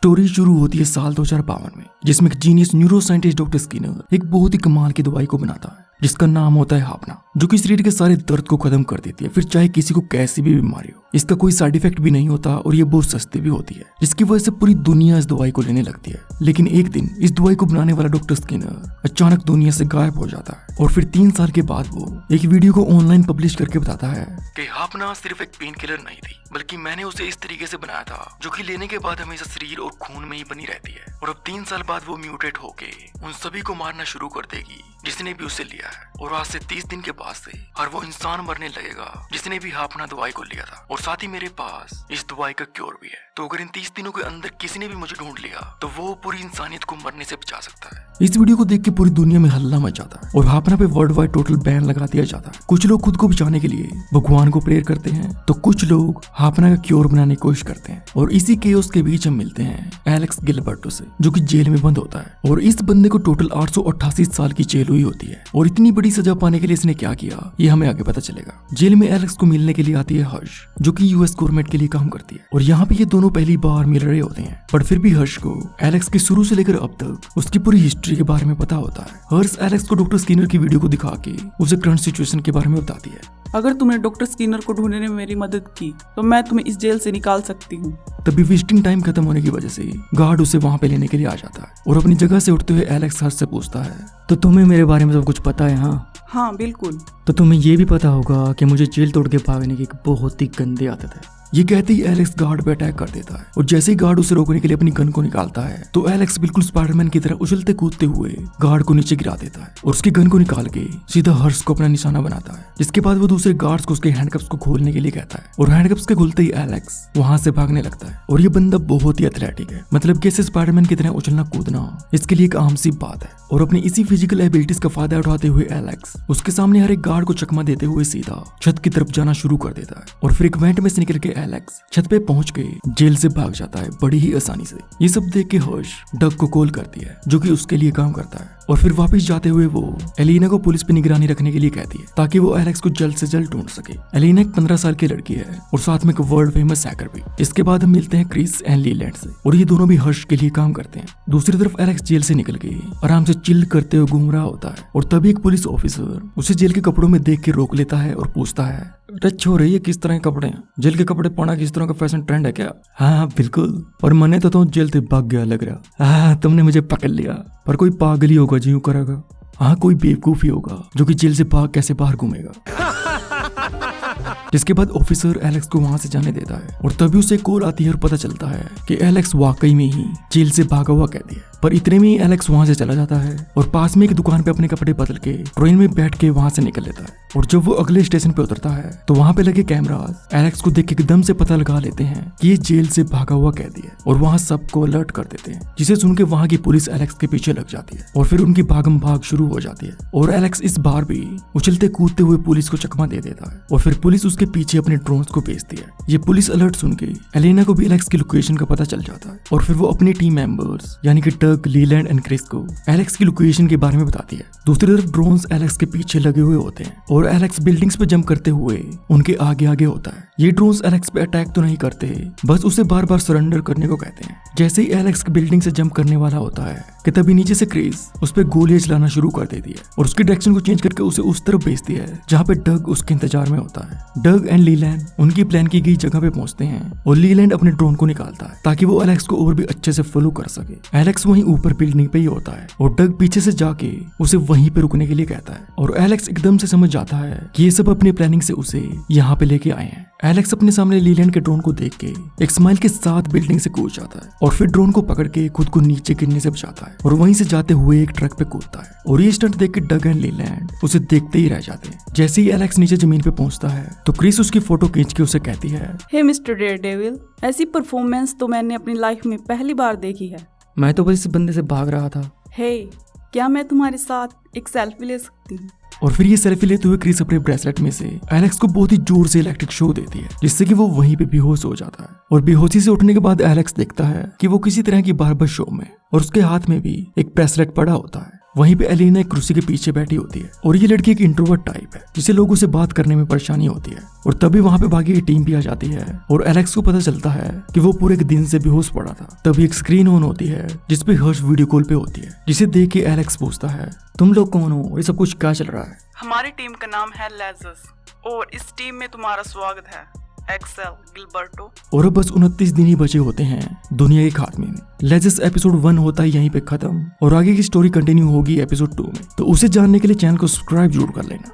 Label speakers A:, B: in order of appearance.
A: Story शुरू होती है साल 2052 में, जिसमें एक genius neuro scientist doctor Skinner एक बहुत ही कमाल की दवाई को बनाता है जिसका नाम होता है हापना, जो कि शरीर के सारे दर्द को खत्म कर देती है, फिर चाहे किसी को कैसी भी बीमारी हो। इसका कोई साइड इफेक्ट भी नहीं होता और ये बहुत सस्ती भी होती है, जिसकी वजह से पूरी दुनिया इस दवाई को लेने लगती है। लेकिन एक दिन इस दवाई को बनाने वाला डॉक्टर स्किनर अचानक दुनिया से गायब हो जाता है और फिर 3 साल के बाद वो एक वीडियो को ऑनलाइन पब्लिश करके बताता है कि हापना सिर्फ एक पेन किलर नहीं थी, बल्कि मैंने उसे इस तरीके से बनाया था जो कि लेने के बाद हमेशा शरीर और खून में ही बनी रहती है, और अब 3 साल बाद वो म्यूटेट होके उन सभी को मारना शुरू कर देगी जिसने भी उसे लिया है। और आज से 30 दिन के बाद से हर वो इंसान मरने लगेगा जिसने भी हापना दवाई को लिया था, और साथ ही मेरे पास इस दवाई का क्योर भी है। तो अगर इन 30 दिनों के अंदर किसी ने भी मुझे ढूंढ लिया तो वो पूरी इंसानियत को मरने से बचा सकता है। इस वीडियो को देख के पूरी दुनिया में हल्ला मच जाता है और हापना पे वर्ल्ड वाइड टोटल बैन लगा दिया जाता है। कुछ लोग खुद को बचाने के लिए भगवान को प्रेयर करते हैं, तो कुछ लोग हापना का क्योर बनाने की कोशिश करते हैं। और इसी केओस के बीच हम मिलते हैं एलेक्स गिलबर्टो से, जो कि जेल में बंद होता है। और इस बंदे को टोटल 888 साल की जेल हुई होती है, और इतनी बड़ी सजा पाने के लिए इसने क्या किया ये हमें आगे पता चलेगा। जेल में एलेक्स को मिलने के लिए आती है हर्ष, जो कि यूएस गवर्नमेंट के लिए काम करती है, और यहाँ पे ये दोनों पहली बार मिल रहे होते हैं। पर फिर भी हर्ष को एलेक्स की शुरू से लेकर अब तक उसकी पूरी हिस्ट्री के बारे में पता होता है। हर्ष एलेक्स को डॉक्टर स्किनर की वीडियो को दिखा के उसे करंट सिचुएशन के बारे में बताती है।
B: अगर तुमने डॉक्टर स्किनर को ढूंढने में मेरी मदद की तो मैं तुम्हें इस जेल से निकाल सकती हूँ।
A: तभी विजिटिंग टाइम खत्म होने की वजह से गार्ड उसे वहाँ पे लेने के लिए आ जाता है, और अपनी जगह से उठते हुए एलेक्स हर्ष से पूछता है, तो तुम्हें मेरे बारे में सब कुछ पता है?
B: हाँ बिल्कुल।
A: तो तुम्हें ये भी पता होगा कि मुझे जेल तोड़ के भागने की एक बहुत ही गंदी आदत है। ये कहते ही एलेक्स गार्ड पे अटैक कर देता है, और जैसे ही गार्ड उसे रोकने के लिए अपनी गन को निकालता है तो एलेक्स बिल्कुल स्पाइडरमैन की तरह उछलते कूदते हुए गार्ड को नीचे गिरा देता है और उसकी गन को निकाल के सीधा हर्ष को अपना निशाना बनाता है। जिसके बाद वो दूसरे गार्ड्स को उसके हैंडकप्स को खोलने के लिए कहता है, और हैंडकप्स के खुलते ही एलेक्स वहां से भागने लगता है। और ये बंदा बहुत ही एथलेटिक है, मतलब कि स्पाइडरमैन की तरह उछलना कूदना इसके लिए एक आम सी बात है। और अपनी इसी फिजिकल एबिलिटीज का फायदा उठाते हुए एलेक्स उसके सामने हर एक गार्ड को चकमा देते हुए सीधा छत की तरफ जाना शुरू कर देता है, और फिर एक वेंट में से निकल के एलेक्स छत पे पहुंच के जेल से भाग जाता है बड़ी ही आसानी से। ये सब देख के हर्ष डग को कॉल करती है, जो कि उसके लिए काम करता है, और फिर वापस जाते हुए वो एलिना को पुलिस पे निगरानी रखने के लिए कहती है ताकि वो एलेक्स को जल्द से जल्द ढूंढ सके। एलिना एक 15 साल की लड़की है और साथ में एक वर्ल्ड फेमस हैकर भी। इसके बाद हम मिलते हैं क्रिस एंड लीलैंड से, और ये दोनों भी हर्ष के लिए काम करते हैं। दूसरी तरफ एलेक्स जेल से निकल के आराम से चिल करते हुए घूम रहा होता है, और तभी एक पुलिस ऑफिसर उसे जेल के कपड़ों में देख के रोक लेता है और पूछता है, टच हो रही है किस तरह के कपड़े हैं? जेल के कपड़े पहना किस तरह का फैशन ट्रेंड है क्या? हाँ बिल्कुल, और मैंने तो तुम जेल से भाग गया लग रहा। हाँ तुमने मुझे पकड़ लिया, पर कोई पागल ही होगा जो करेगा। हाँ कोई बेवकूफ ही होगा जो कि जेल से भाग कैसे बाहर घूमेगा। जिसके बाद ऑफिसर एलेक्स को वहां से जाने देता है, और तभी उसे कॉल आती है और पता चलता है कि एलेक्स वाकई में ही जेल से भागा हुआ कैदी है। पर इतने में ही एलेक्स वहां से चला जाता है और पास में एक दुकान पे अपने कपड़े बदल के ट्रेन में बैठ के वहां से निकल लेता है। और जब वो अगले स्टेशन पे उतरता है तो वहां पे लगे कैमरास एलेक्स को देख के एकदम से पता लगा लेते हैं कि ये जेल से भागा हुआ कैदी है, और वहां सबको अलर्ट कर देते हैं, जिसे सुन के वहां की पुलिस एलेक्स के पीछे लग जाती है, और फिर उनकी भागम भाग शुरू हो जाती है। और एलेक्स इस बार भी उछलते कूदते हुए पुलिस को चकमा दे देता है, और फिर पुलिस उसके पीछे अपने ड्रोन्स को भेजती है। ये पुलिस अलर्ट सुन के एलेना को भी एलेक्स की लोकेशन का पता चल जाता है, और फिर वो अपनी टीम मेंबर्स यानी कि डग, लीलैंड एंड क्रिस को एलेक्स की लोकेशन के बारे में बताती है। दूसरी तरफ ड्रोन्स एलेक्स के पीछे लगे हुए होते हैं, और एलेक्स बिल्डिंग्स पे जंप करते हुए उनके आगे आगे होता है। ये ड्रोन्स एलेक्स पे अटैक तो नहीं करते, बस उसे बार बार सरेंडर करने को कहते हैं। जैसे ही एलेक्स बिल्डिंग से जंप करने वाला होता है कि तभी नीचे से क्रिस उस पे गोलियां चलाना शुरू कर देती है, और उसकी डायरेक्शन को चेंज करके उसे उस तरफ भेजती है जहाँ पे डग उसके इंतजार में होता है। डग एंड लीलैंड उनकी प्लान की गई जगह पे पहुंचते हैं, और लीलैंड अपने ड्रोन को निकालता है ताकि वो एलेक्स को और भी अच्छे से फॉलो कर सके। एलेक्स वहीं ऊपर बिल्डिंग पे ही होता है, और डग पीछे से जाके उसे वहीं पे रुकने के लिए कहता है, और एलेक्स एकदम से समझ जाता है कि ये सब अपनी प्लानिंग से उसे यहाँ पे लेके आए हैं। एलेक्स अपने सामने लीलैंड के ड्रोन को देख के एक स्माइल के साथ बिल्डिंग से कूद जाता है, और फिर ड्रोन को पकड़ के खुद को नीचे गिरने से बचाता है, और वहीं से जाते हुए एक ट्रक पे कूदता है। और ये स्टंट देख के डग एंड लीलैंड उसे देखते ही रह जाते हैं। जैसे ही एलेक्स नीचे जमीन पे पहुंचता है तो क्रिस उसकी फोटो खींच के उसे कहती है,
B: हे मिस्टर डेयरडेविल, ऐसी परफॉर्मेंस तो मैंने अपनी लाइफ में पहली बार देखी है।
A: मैं तो बस इस बंदे से भाग रहा था।
B: हे, क्या मैं तुम्हारे साथ एक सेल्फी ले सकती हूँ?
A: और फिर ये सेल्फी लेते हुए क्रिस अपने ब्रेसलेट में से एलेक्स को बहुत ही जोर से इलेक्ट्रिक शॉक देती है, जिससे कि वो वहीं पे बेहोश हो जाता है। और बेहोशी से उठने के बाद एलेक्स देखता है कि वो किसी तरह की बार्बर शॉप में, और उसके हाथ में भी एक ब्रेसलेट पड़ा होता है। वहीं पे एलिना एक कुर्सी के पीछे बैठी होती है और ये लड़की एक इंट्रोवर्ट टाइप है जिसे लोगों से बात करने में परेशानी होती है। और तभी वहाँ पे बाकी की टीम भी आ जाती है और एलेक्स को पता चलता है कि वो पूरे एक दिन से बेहोश पड़ा था। तभी एक स्क्रीन ऑन होती है जिसपे हर्ष वीडियो कॉल पे होती है, जिसे देख के एलेक्स पूछता है, तुम लोग कौन हो और ये सब कुछ क्या चल रहा है?
B: हमारी टीम का नाम है लेजस और इस टीम में तुम्हारा स्वागत है, एक्सेल गिलबर्टो।
A: और अब बस 29 दिन ही बचे होते हैं दुनिया के खात्मे में। लेजेस एपिसोड 1 होता है यहीं पे खत्म और आगे की स्टोरी कंटिन्यू होगी एपिसोड 2 में। तो उसे जानने के लिए चैनल को सब्सक्राइब जरूर कर लेना।